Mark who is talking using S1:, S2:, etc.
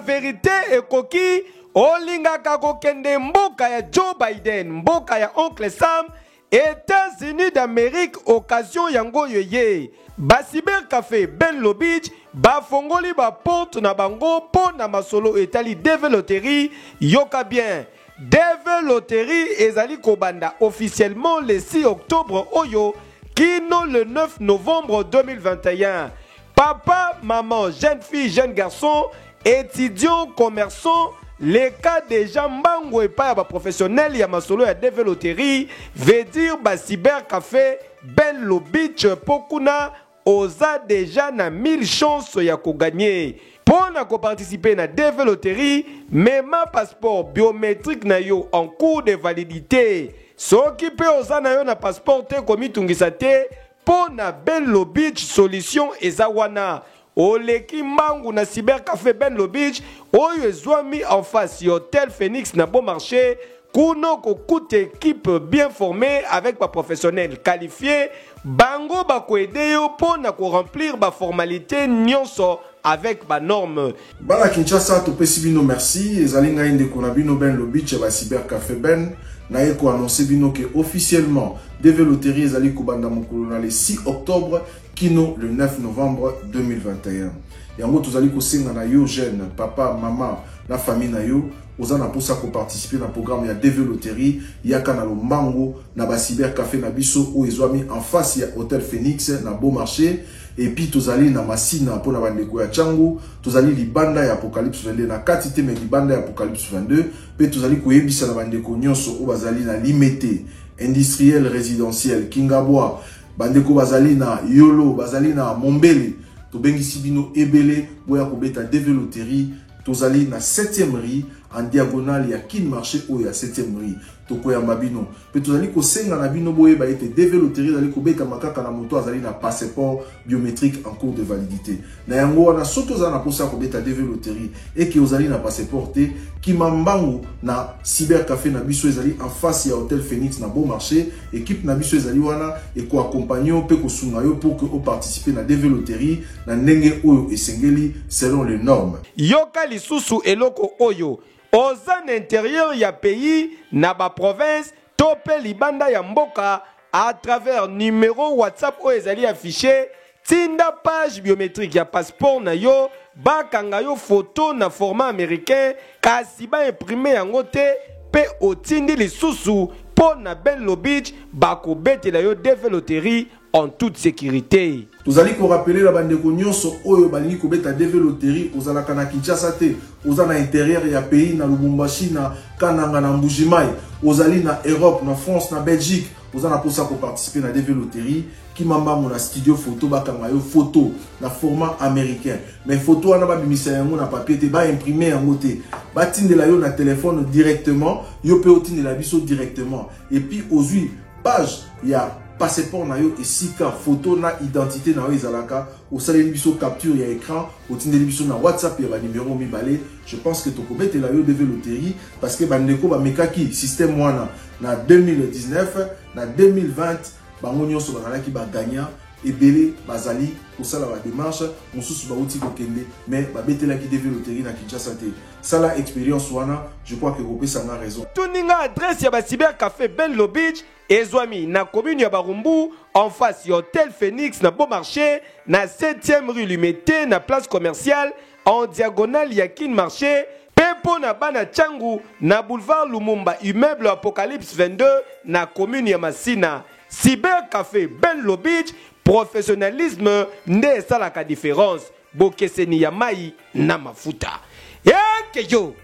S1: vérité ekoki olingaka kokende mboka ya Joe Biden, mboka ya Oncle Sam, États-Unis d'Amérique, occasion yango yoye. Ba cybercafé Benlo Beach bafongoli ba porte na bango po na masolo etali Deve Loterie yoka bien. Deve Loterie ezali kobanda officiellement le 6 octobre oyo kino le 9 novembre 2021. Papa, maman, jeune fille, jeune garçon, étudiant, commerçant, les cas déjà mbango et pas professionnel ya masolo ya Deve Loterie veut dire ba cybercafé Benlo Beach pokuna oza déjà na 1000 chances ya ko gagner. Pour na ko participer na Deve Loterie, même passeport biométrique na yo en cours de validité. Soki pe oza na yo na passeport te komi tungisa te pour na Benlo Beach solution ezawana. Oleki mbangu na cybercafé Benlo Beach oyo ezwami en face Hôtel Phoenix na bon marché. Kuno kokute équipe bien formée avec ba professionnels qualifiés. Bango ba ko aider yo pour na ko remplir ba formalité nyonso avec ba norme.
S2: Bala Kinshasa to pesi bino merci. Ezali ngai ndeko na bino Benlo Beach ba cybercafé Ben. Na eko annoncé bino que officiellement Deve Loterie ezali kobanda mokolo na le 6 octobre kino le 9 novembre 2021. Yango tozali kosenga na yo jeune papa maman la famille na yo ozana posa ko participer na programme ya Deve Loterie yaka na lombango na ba cybercafé na biso o ezwami en face ya Hôtel Phoenix na Beau Marché. Et puis tozali na masina pour na bandeko ya Tchango, tozali libanda ya Apocalypse 22 na katite me libanda ya Apocalypse 22, pe tozali koyebisa na bandeko nyonso o bazali na limité industriel résidentiel Kingabwa, bandeko bazali na Yolo, bazali na Mombele, to bengisi bino ebele boya kobeta Deve Loterie, tozali na 7e rue en diagonale ya Kin Marché o ya 7e rue. Toko ya mabino pe tozali kosenga na bino boye ba ete Deve Loterie zali kobeta makaka na moto azali na passeport biométrique en cours de validité na yango wana soto za na posa kobeta Deve Loterie et que ozali na passeport te kimambangu na cybercafé na biso ezali en face ya Hôtel Phoenix na Beau Marché. Équipe na biso ezali wana e ko accompagner pe ko sunga yo pour que o participer na Deve Loterie na ndenge oyo esengeli selon les normes.
S1: Yoka lisusu eloko oyo oza na intérieur ya pays na ba province tope libanda ya mboka à travers numéro WhatsApp o ezali affiché tinda page biométrique ya passeport na yo bakanga yo photo na format américain kasi ba imprimer yango te pe otindi lisusu po na Benlo Beach bako betela yo Deve Loterie en toute sécurité.
S2: Tozali ko rappeler la bandeko nyonso oyo balingi ko beta Deve Loterie ozalaka na Kinshasa te, oza na intérieur ya pays na Lubumbashi na Kananga na Mbujimai, ozali na Europe na France na Belgique, oza na posa ko participer na Deve Loterie ki mamba na studio photo bakanga yo photo na format américain. Mais photo wana ba bimisa yango na papier te ba imprimer yango te. Ba tindela yo na téléphone directement, yo pe otindela biso directement. Et puis ozui page ya passeport na yo esika photo na identité na yo ezalaka osaleli biso capture ya écran otindeli biso na WhatsApp ya ba numéro mibale. Je pense que tokobetela yo Deve Loterie parce que bandeko ba mekaki système wana na 2019 na 2020 bango nyonso bazalaki ba gagnant ebele bazali kosala ba démarche mosusu ba uti kokende mais ba betelaki Deve Loterie na Kinshasa te. Ça la expérience wana je crois que Kopesa a raison.
S1: Tuninga adresse ya ba cybercafé Benlo Beach ezwami na commune ya Barumbu en face ya Hôtel Phoenix na Beau Marché na 7e rue Limité na place commerciale en diagonale ya Kin Marché. Pepo na bana Tchangu na boulevard Lumumba immeuble Apocalypse 22 na commune ya Masina. Cybercafé Benlo Beach, professionnalisme nde salaka différence. Bokeseni ya mai na mafuta. Yeke yo!